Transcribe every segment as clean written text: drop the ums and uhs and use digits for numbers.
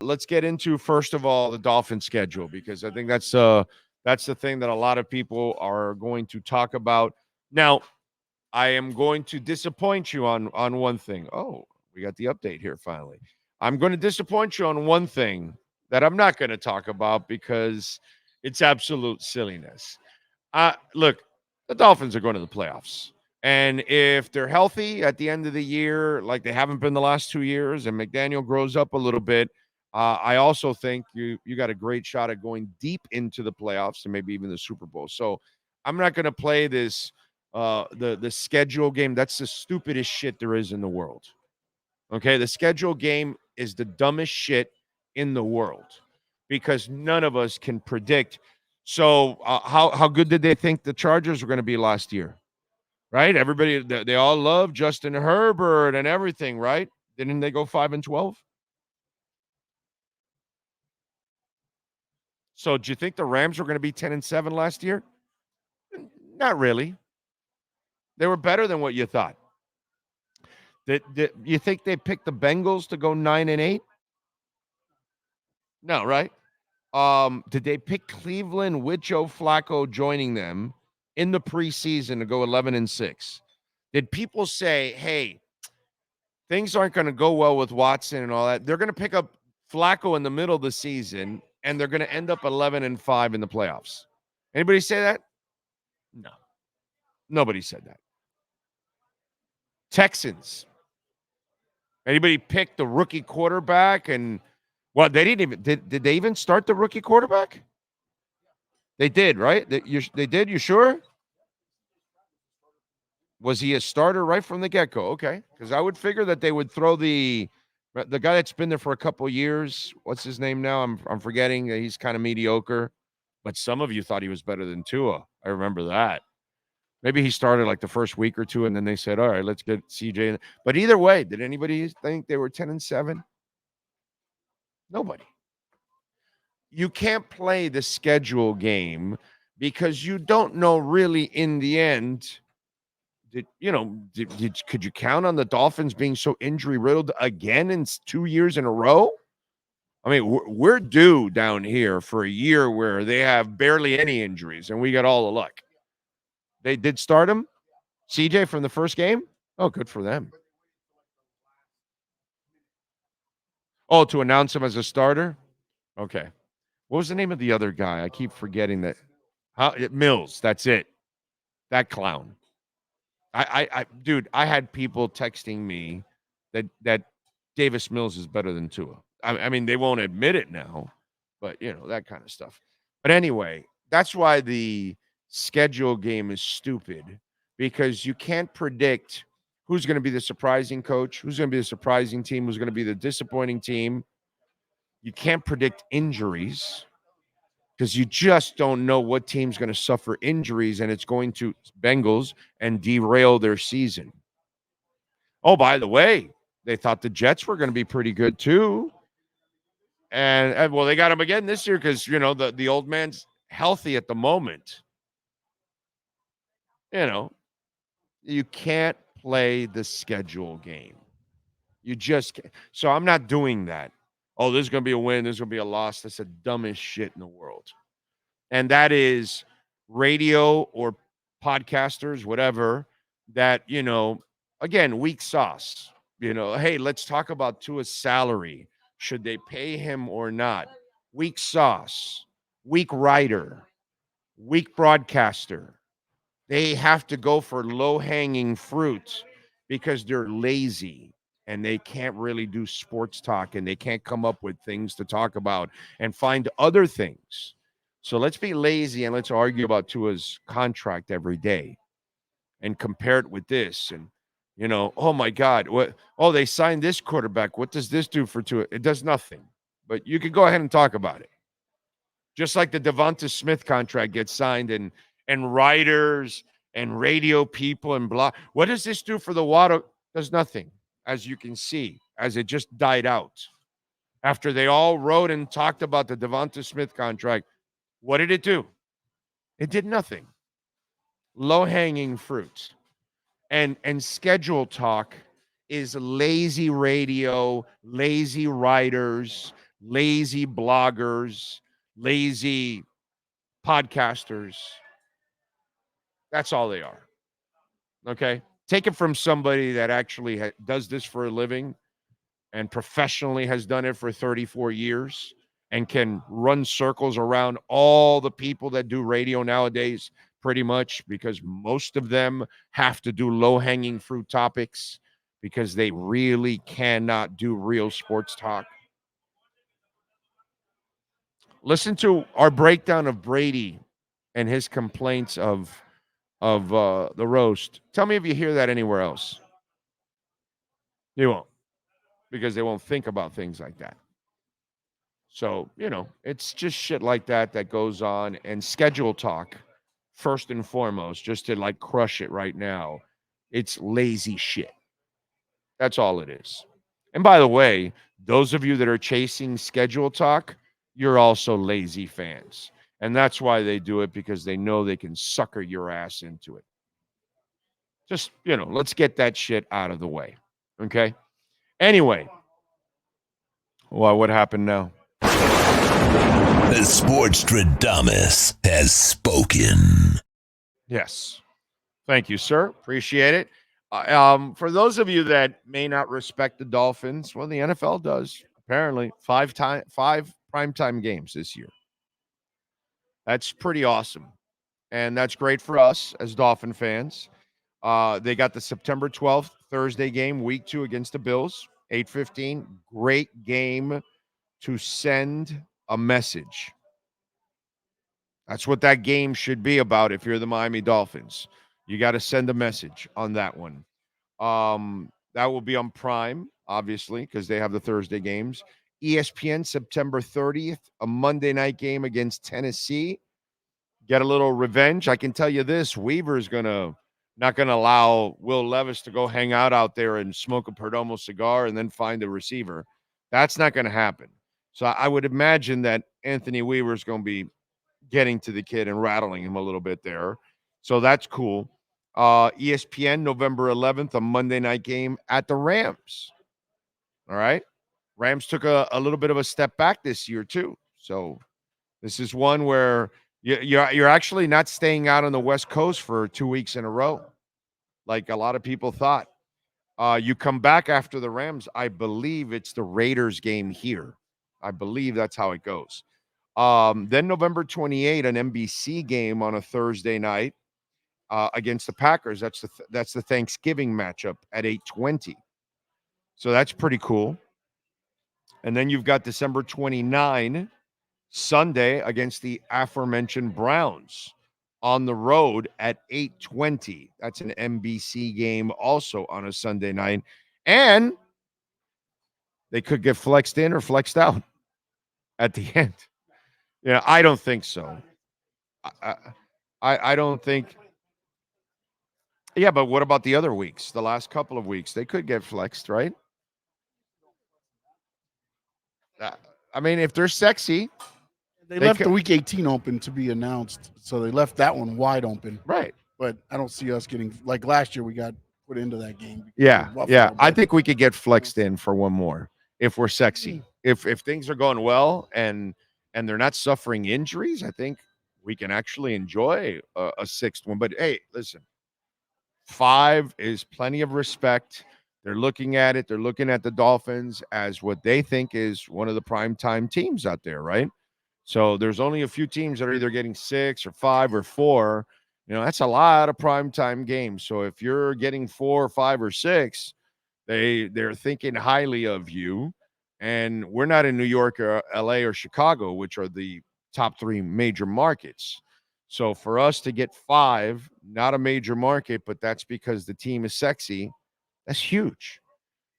let's get into, first of all, the Dolphins schedule, because I think that's the thing that a lot of people are going to talk about. Now, I am going to disappoint you on one thing. Oh, we got the update here finally. I'm going to disappoint you on one thing that I'm not going to talk about because it's absolute silliness. Look, the Dolphins are going to the playoffs. And if they're healthy at the end of the year, like they haven't been the last 2 years, and McDaniel grows up a little bit, I also think you got a great shot at going deep into the playoffs and maybe even the Super Bowl. So I'm not going to play this the schedule game. That's the stupidest shit there is in the world. Okay, the schedule game is the dumbest shit in the world because none of us can predict. So how good did they think the Chargers were going to be last year? Right? Everybody, they all love Justin Herbert and everything, right? Didn't they go 5-12? So do you think the Rams were going to be 10-7 last year? Not really. They were better than what you thought. Did you think they picked the Bengals to go 9-8? No, right? Did they pick Cleveland with Joe Flacco joining them in the preseason to go 11-6? Did people say, hey, things aren't going to go well with Watson and all that? They're going to pick up Flacco in the middle of the season, and they're going to end up 11-5 in the playoffs. Anybody say that? No. Nobody said that. Texans. Anybody pick the rookie quarterback? And well, they didn't even did they even start the rookie quarterback? They did, right? They did. You sure? Was he a starter right from the get-go? Okay, because I would figure that they would throw the guy that's been there for a couple years. What's his name now? I'm forgetting. He's kind of mediocre, but some of you thought he was better than Tua. I remember that. Maybe he started like the first week or two, and then they said, "All right, let's get CJ." But either way, did anybody think they were 10-7? Nobody. You can't play the schedule game because you don't know really in the end. Could you count on the Dolphins being so injury riddled again in 2 years in a row? I mean, we're due down here for a year where they have barely any injuries and we got all the luck. They did start him, CJ, from the first game. Oh, good for them. Oh, to announce him as a starter? Okay. What was the name of the other guy? I keep forgetting that. Mills. That's it. That clown. Dude, I had people texting me that Davis Mills is better than Tua. I mean, they won't admit it now, but that kind of stuff. But anyway, that's why the schedule game is stupid because you can't predict who's going to be the surprising coach, who's going to be the surprising team, who's going to be the disappointing team. You can't predict injuries because you just don't know what team's going to suffer injuries and it's going to Bengals and derail their season. Oh, by the way, they thought the Jets were going to be pretty good too. And well, they got him again this year because, the old man's healthy at the moment. You can't play the schedule game. You just can't. So I'm not doing that. Oh, there's going to be a win. There's going to be a loss. That's the dumbest shit in the world. And that is radio or podcasters, whatever, that, again, weak sauce. Hey, let's talk about Tua's salary. Should they pay him or not? Weak sauce, weak writer, weak broadcaster. They have to go for low-hanging fruit because they're lazy and they can't really do sports talk and they can't come up with things to talk about and find other things. So let's be lazy and let's argue about Tua's contract every day and compare it with this. And, oh my God, they signed this quarterback. What does this do for Tua? It does nothing. But you can go ahead and talk about it. Just like the Devonta Smith contract gets signed and writers and radio people and blah. What does this do for the water? Does nothing, as you can see, as it just died out. After they all wrote and talked about the Devonta Smith contract, what did it do? It did nothing. Low-hanging fruit. And schedule talk is lazy radio, lazy writers, lazy bloggers, lazy podcasters. That's all they are. Okay? Take it from somebody that actually does this for a living and professionally has done it for 34 years and can run circles around all the people that do radio nowadays, pretty much, because most of them have to do low hanging fruit topics because they really cannot do real sports talk. Listen to our breakdown of Brady and his complaints of the roast. Tell me if you hear that anywhere else. You won't, because they won't think about things like that. So, it's just shit like that that goes on. And schedule talk, first and foremost, just to like crush it right now. It's lazy shit. That's all it is. And by the way, those of you that are chasing schedule talk, you're also lazy fans. And that's why they do it, because they know they can sucker your ass into it. Just, let's get that shit out of the way. Okay. Anyway, well, what happened now? The Sportstradamus has spoken. Yes. Thank you, sir. Appreciate it. For those of you that may not respect the Dolphins, well, the NFL does. Apparently, five primetime games this year. That's pretty awesome, and that's great for us as Dolphin fans. They got the September 12th Thursday game, Week 2 against the Bills, 8:15. Great game to send a message. That's what that game should be about. If you're the Miami Dolphins, you got to send a message on that one. That will be on Prime, obviously, because they have the Thursday games. ESPN, September 30th, a Monday night game against Tennessee. Get a little revenge. I can tell you this: Weaver's not gonna allow Will Levis to go hang out there and smoke a Perdomo cigar and then find a receiver. That's not gonna happen. So I would imagine that Anthony Weaver's gonna be getting to the kid and rattling him a little bit there. So that's cool. ESPN, November 11th, a Monday night game at the Rams. All right. Rams took a little bit of a step back this year, too. So this is one where you're actually not staying out on the West Coast for 2 weeks in a row, like a lot of people thought. You come back after the Rams. I believe it's the Raiders game here. I believe that's how it goes. Then November 28th, an NBC game on a Thursday night against the Packers. That's the Thanksgiving matchup at 8:20. So that's pretty cool. And then you've got December 29, Sunday against the aforementioned Browns on the road at 8:20. That's an NBC game also on a Sunday night. And they could get flexed in or flexed out at the end. Yeah, I don't think so. I, I don't think. Yeah, but what about the other weeks? The last couple of weeks, they could get flexed, right? Uh, I mean, if they're sexy, They they left the could. week 18 open to be announced, so they left that one wide open. Right. But I don't see us getting like last year. We got put into that game. because Yeah, of Buffalo, yeah. I but think we could get flexed in for one more if we're sexy. If things are going well and they're not suffering injuries, I think we can actually enjoy a sixth one. But hey, listen, 5 is plenty of respect. They're looking at it. They're looking at the Dolphins as what they think is one of the primetime teams out there, right? So there's only a few teams that are either getting 6 or 5 or 4. That's a lot of primetime games. So if you're getting 4 or 5 or 6, they're thinking highly of you. And we're not in New York or LA or Chicago, which are the top 3 major markets. So for us to get 5, not a major market, but that's because the team is sexy, that's huge.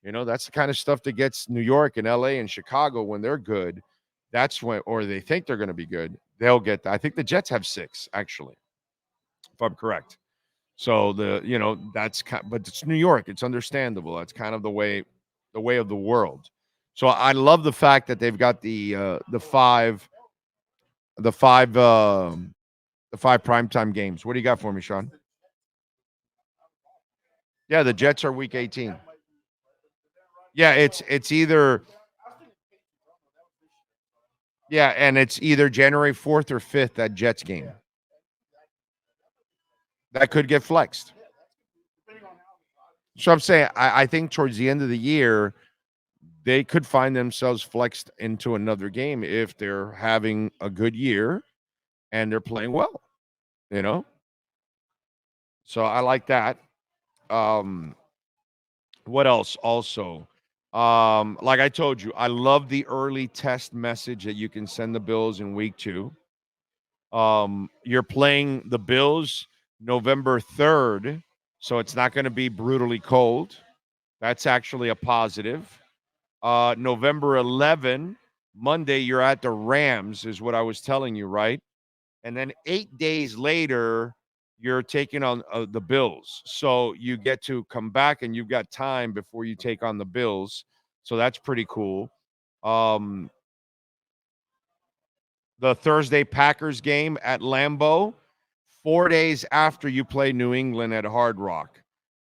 That's the kind of stuff that gets New York and LA and Chicago when they're good. That's when, or they think they're going to be good. They'll get that. I think the Jets have 6, actually, if I'm correct. So that's but it's New York. It's understandable. That's kind of the way of the world. So I love the fact that they've got the five the five the 5 primetime games. What do you got for me, Sean? Yeah, the Jets are week 18. Yeah, it's either Yeah, and it's either January 4th or 5th, that Jets game. That could get flexed. So I'm saying I think towards the end of the year, they could find themselves flexed into another game if they're having a good year and they're playing well, you know? So I like that. Um, what else also? Like I told you, I love the early test message that you can send the Bills in week 2. You're playing the Bills November 3rd, so it's not going to be brutally cold. That's actually a positive. November 11, Monday, you're at the Rams, is what I was telling you, right? And then 8 days later, you're taking on the Bills. So you get to come back and you've got time before you take on the Bills. So that's pretty cool. Um, the Thursday Packers game at Lambeau, 4 days after you play New England at Hard Rock.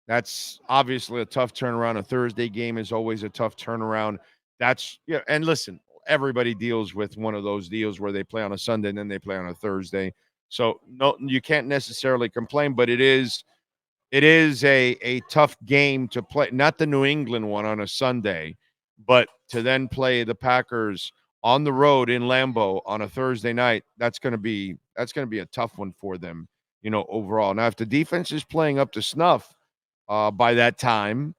That's obviously a tough turnaround. A Thursday game is always a tough turnaround. That's yeah. And listen, everybody deals with one of those deals where they play on a Sunday and then they play on a Thursday. So no, you can't necessarily complain, but it is a tough game to play. Not the New England one on a Sunday, but to then play the Packers on the road in Lambeau on a Thursday night. That's going to be a tough one for them, overall. Now, if the defense is playing up to snuff by that time,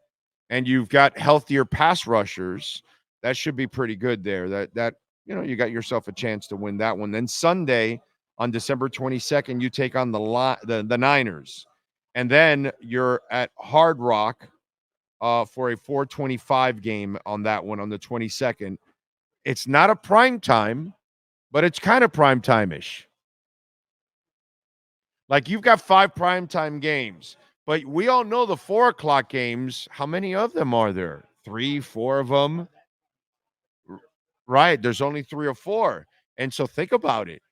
and you've got healthier pass rushers, that should be pretty good there. That you got yourself a chance to win that one. Then Sunday on December 22nd, you take on the Niners. And then you're at Hard Rock for a 4:25 game on that one on the 22nd. It's not a prime time, but it's kind of prime time-ish. Like you've got 5 primetime games, but we all know the 4 o'clock games. How many of them are there? 3, 4 of them? Right. There's only 3 or 4. And so think about it.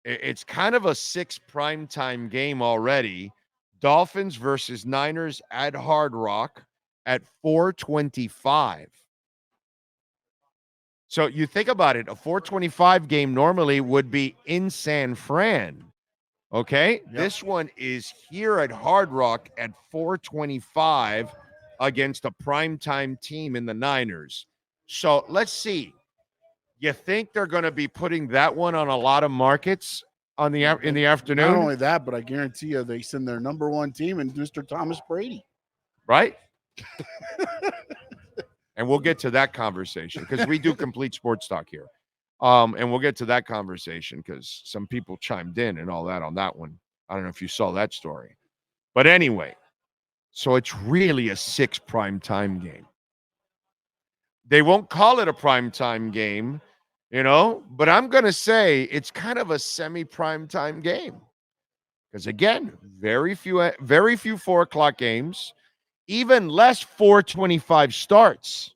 It's kind of a 6 primetime game already. Dolphins versus Niners at Hard Rock at 4:25. So you think about it, a 4:25 game normally would be in San Fran. Okay? Yep. This one is here at Hard Rock at 4:25 against a primetime team in the Niners. So let's see. You think they're going to be putting that one on a lot of markets in the afternoon? Not only that, but I guarantee you they send their number 1 team and Mr. Thomas Brady. Right? And we'll get to that conversation because we do complete sports talk here. And we'll get to that conversation because some people chimed in and all that on that one. I don't know if you saw that story. But anyway, so it's really a 6 primetime game. They won't call it a primetime game, but I'm going to say it's kind of a semi-primetime game. Because again, very few 4 o'clock games, even less 4:25 starts.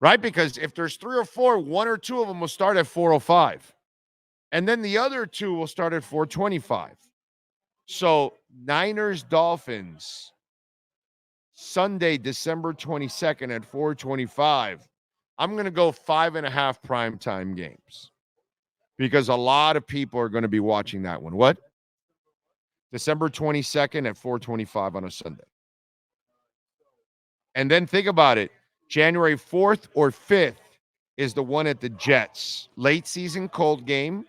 Right? Because if there's 3 or 4, 1 or 2 of them will start at 4:05. And then the other 2 will start at 4:25. So Niners Dolphins Sunday, December 22nd at 4:25. I'm going to go 5.5 primetime games because a lot of people are going to be watching that one. What? December 22nd at 4:25 on a Sunday. And then think about it. January 4th or 5th is the one at the Jets. Late season cold game.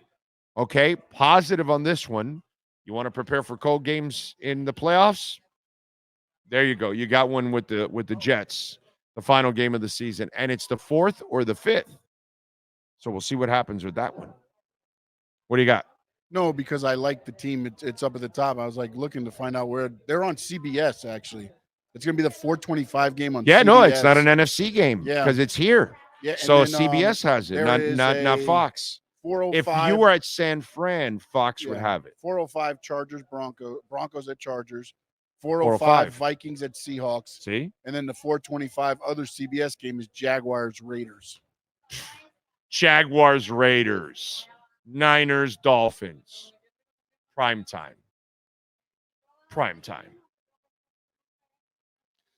Okay, positive on this one. You want to prepare for cold games in the playoffs? There you go. You got one with the Jets, the final game of the season, and it's the 4th or the 5th. So we'll see what happens with that one. What do you got? No, because I like the team. It's up at the top. I was like looking to find out where they're on CBS. Actually, it's going to be the 4:25 game on. Yeah, CBS. No, it's not an NFC game Yeah, because it's here. Yeah, so then, CBS has it, not Fox. 405. If you were at San Fran, Fox would have it. 405 Chargers, Broncos at Chargers. 405 Vikings at Seahawks. See? And then the 425 other CBS game is Jaguars Raiders. Jaguars Raiders. Niners Dolphins. Prime time.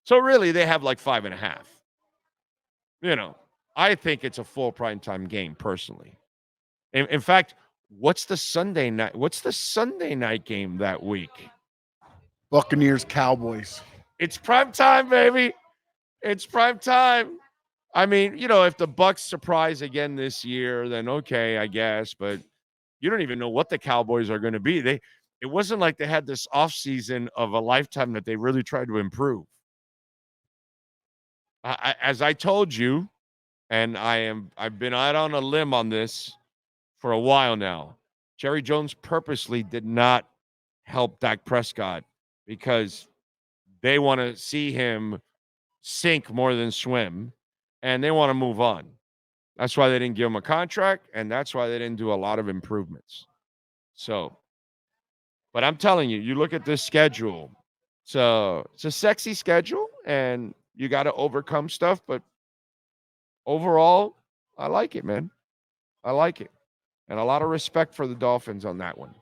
So really they have like 5.5. I think it's a full primetime game personally. In fact, what's the Sunday night game that week? Buccaneers, Cowboys. It's prime time, baby. It's prime time. I mean, if the Bucks surprise again this year, then okay, I guess. But you don't even know what the Cowboys are going to be. It wasn't like they had this offseason of a lifetime that they really tried to improve. As I told you, and I've been out on a limb on this for a while now. Jerry Jones purposely did not help Dak Prescott because they want to see him sink more than swim, and they want to move on. That's why they didn't give him a contract, and that's why they didn't do a lot of improvements. So, but I'm telling you, you look at this schedule. So it's a sexy schedule, and you got to overcome stuff. But overall, I like it, man. I like it. And a lot of respect for the Dolphins on that one.